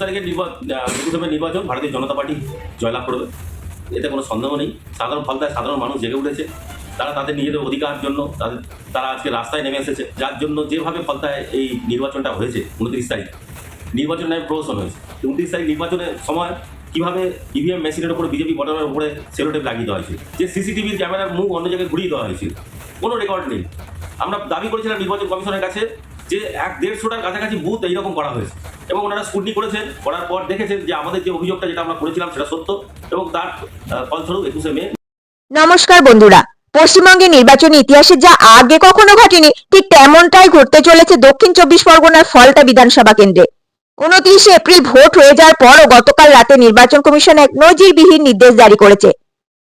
তারিখের নির্বাচন ভারতীয় জনতা পার্টি জয়লাভ করবে, এতে কোনো সন্দেহ নেই। সাধারণ ফলতায় সাধারণ মানুষ জেগে উঠেছে, তারা তাদের নিজেদের অধিকার জন্য তারা আজকে রাস্তায় নেমে এসেছে, যার জন্য যেভাবে ফলতায় এই নির্বাচনটা হয়েছে 29 তারিখ নির্বাচন নামে প্রহসন হয়েছে। 29 তারিখ নির্বাচনের সময় কিভাবে ইভিএম মেশিনের উপরে বিজেপি ভোটারের উপরে সেলোটেপ লাগিয়ে দেওয়া হয়েছিল, যে সিসিটিভির ক্যামেরার মুখ অন্য জায়গায় ঘুরিয়ে দেওয়া হয়েছিল, কোনো রেকর্ড নেই। আমরা দাবি করেছিলাম নির্বাচন কমিশনের কাছে যে 150-150টার কাছাকাছি বুথ এইরকম করা হয়েছে, এবং ওনারা স্ক্রুটিনি করেছেন, করার পর দেখেছেন যে আমাদের যে অভিযোগটা যেটা আমরা করেছিলাম সেটা সত্য, এবং তার ফলস্বরূপ 21শে মে। নমস্কার বন্ধুরা, পশ্চিমবঙ্গের নির্বাচনী ইতিহাসে যা আগে কখনো ঘটেনি ঠিক তেমনটাই ঘটতে চলেছে দক্ষিণ 24 পরগনার ফলতা বিধানসভা কেন্দ্রে। 29 এপ্রিল ভোট হয়ে যাওয়ার পরও গতকাল রাতে নির্বাচন কমিশন এক নজিরবিহীন নির্দেশ জারি করেছে।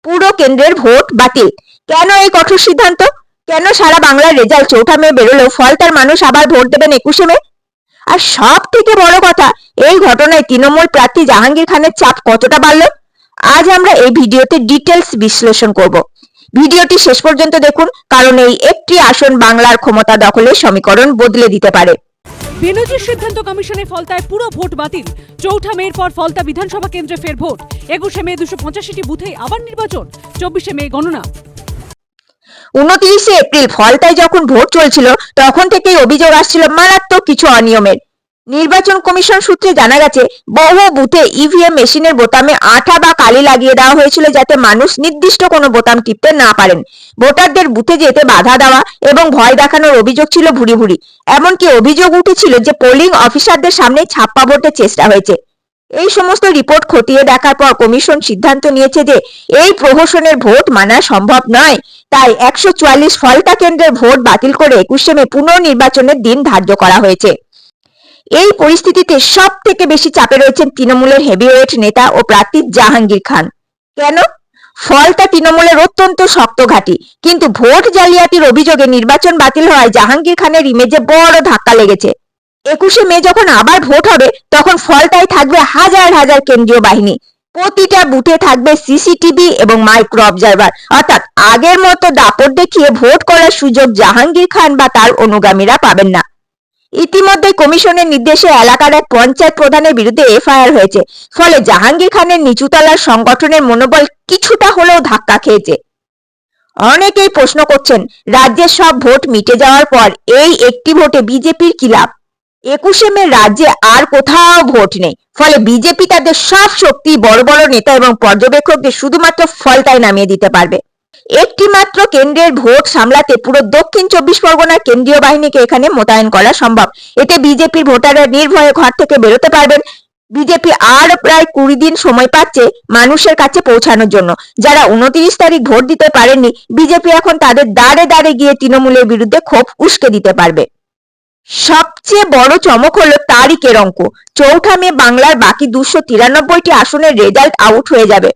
পুরো কেন্দ্রের ভোট বাতিল। কেন এই কঠোর সিদ্ধান্ত? কেন সারা বাংলার রেজাল্ট 4 মে বেরোলেও ফলতার মানুষ আবার ভোট দেবেন 21শে মে? আর সব থেকে বড় কথা, এই ঘটনায় তৃণমূল প্রার্থী জাহাঙ্গীর খানের চাপ কতটা বাড়ল? আজ আমরা এই ভিডিওতে ডিটেলস বিশ্লেষণ করব। ভিডিওটি শেষ পর্যন্ত দেখুন, কারণ এই একটি আসন বাংলার ক্ষমতা দখলের সমীকরণ বদলে দিতে পারে। বেনজির সিদ্ধান্ত কমিশনের ফলতায় পুরো ভোট বাতিল। 4 মের পর ফলতা বিধানসভা কেন্দ্রে ফের ভোট। 21শে মে 285টি বুথে আবার নির্বাচন। 24শে মে গণনা। 29 এপ্রিল ফলতায় যখন ভোট চলছিল তখন থেকেই অভিযোগ আসছিল মারাত্মক কিছু অনিয়মের। নির্বাচন কমিশন সূত্রে জানা গেছে, বহু বুথে ইভিএম মেশিনের বোতামে আঠা বা কালি লাগিয়ে দেওয়া হয়েছিল যাতে মানুষ নির্দিষ্ট কোনো বোতাম টিপতে না পারেন। ভোটারদের বুথে যেতে বাধা দেওয়া এবং ভয় দেখানোর অভিযোগ ছিল ভুরি ভুরি। এমনকি অভিযোগ উঠেছিল যে পোলিং অফিসারদের সামনে ছাপ্পা ভোটের চেষ্টা হয়েছে। এই সমস্ত রিপোর্ট খতিয়ে দেখার পর কমিশন সিদ্ধান্ত নিয়েছে যে এই প্রহসনের ভোট মানা সম্ভব নয়। তাই 144 ফলতা কেন্দ্রের ভোট বাতিল করে 21শে মে পুনর্নির্বাচনের দিন ধার্য করা হয়েছে। এই পরিস্থিতিতে সব থেকে বেশি চাপে রয়েছেন তৃণমূলের হেভিওয়েট নেতা ও প্রার্থী জাহাঙ্গীর খান। কেন? ফলতা তৃণমূলের অত্যন্ত শক্ত ঘাঁটি, কিন্তু ভোট জালিয়াতির অভিযোগে নির্বাচন বাতিল হওয়ায় জাহাঙ্গীর খানের ইমেজে বড় ধাক্কা লেগেছে। 21শে মে যখন আবার ভোট হবে তখন ফলতায় থাকবে হাজার হাজার কেন্দ্রীয় বাহিনী। প্রতিটা বুথে থাকবে সিসিটিভি এবং মাইক্রো অবজারভার। অর্থাৎ আগের মতো দাপট দেখিয়ে ভোট করার সুযোগ জাহাঙ্গীর খান বা তার অনুগামীরা পাবেন না। ইতিমধ্যে কমিশনের নির্দেশে এলাকার এক পঞ্চায়েত প্রধানের বিরুদ্ধে এফআইআর হয়েছে। ফলে জাহাঙ্গীর খানের নিচুতলার সংগঠনের মনোবল কিছুটা হলেও ধাক্কা খেয়েছে। অনেকেই প্রশ্ন করছেন, রাজ্যের সব ভোট মিটে যাওয়ার পর এই একটি ভোটে বিজেপির কি লাভ? 21শে মে রাজ্যে আর কোথাও ভোট নেই, ফলে বিজেপি তাদের সব শক্তি বড় বড় নেতা এবং পর্যবেক্ষকদের শুধুমাত্র ফলতায় নামিয়ে দিতে পারবে। একটি মাত্র কেন্দ্রের ভোট সামলাতে পুরো দক্ষিণ 24 পরগনার কেন্দ্রীয় বাহিনীকে এখানে মোতায়েন করা সম্ভব। এতে বিজেপির ভোটাররা নির্ভয়ে ঘর থেকে বেরোতে পারবেন। বিজেপি আর প্রায় 20 দিন সময় পাচ্ছে মানুষের কাছে পৌঁছানোর জন্য। যারা 29 তারিখ ভোট দিতে পারেননি, বিজেপি এখন তাদের দাঁড়ে দাঁড়ে গিয়ে তৃণমূলের বিরুদ্ধে ক্ষোভ উস্কে দিতে পারবে। সবচেয়ে বড় চমক হলো তারিখের অঙ্ক। 4 মে বাংলার বাকি 293টি আসনের রেজাল্ট আউট হয়ে যাবে।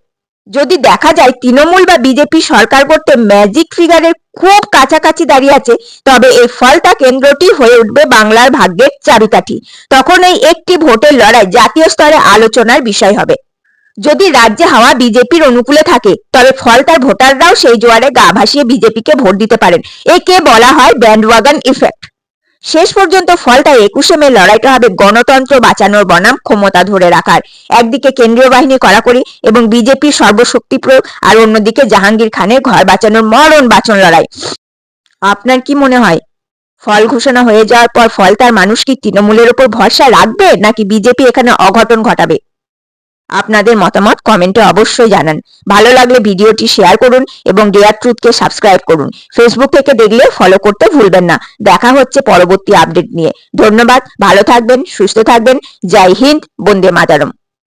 যদি দেখা যায় তৃণমূল বা বিজেপি সরকার করতে ম্যাজিক ফিগারের খুব কাছাকাছি দাঁড়িয়ে আছে, তবে এই ফলতা কেন্দ্রটি হয়ে উঠবে বাংলার ভাগ্যের চাবিকাঠি। তখন এই একটি ভোটের লড়াই জাতীয় স্তরে আলোচনার বিষয় হবে। যদি রাজ্যে হাওয়া বিজেপির অনুকূলে থাকে, তবে ফলতার ভোটাররাও সেই জোয়ারে গা ভাসিয়ে বিজেপিকে ভোট দিতে পারেন। একে বলা হয় ব্যান্ডওয়াগন ইফেক্ট। শেষ পর্যন্ত ফলতায় 21শে মে লড়াইটা হবে গণতন্ত্র বাঁচানোর বনাম ক্ষমতা ধরে রাখার। একদিকে কেন্দ্রীয় বাহিনী কড়াকড়ি এবং বিজেপির সর্বশক্তি প্রয়োগ, আর অন্যদিকে জাহাঙ্গীর খানের ঘর বাঁচানোর মরণ বাঁচন লড়াই। আপনার কি মনে হয়, ফল ঘোষণা হয়ে যাওয়ার পর ফলতার মানুষ কি তৃণমূলের উপর ভরসা রাখবে, নাকি বিজেপি এখানে অঘটন ঘটাবে? আপনাদের মতামত কমেন্টে অবশ্যই জানান। ভালো লাগলে ভিডিওটি শেয়ার করুন এবং ডেয়ার ট্রুথকে সাবস্ক্রাইব করুন। ফেসবুক থেকে দেখলে ফলো করতে ভুলবেন না। দেখা হচ্ছে পরবর্তী আপডেট নিয়ে। ধন্যবাদ, ভালো থাকবেন, সুস্থ থাকবেন। জয় হিন্দ, বন্দে মাতরম।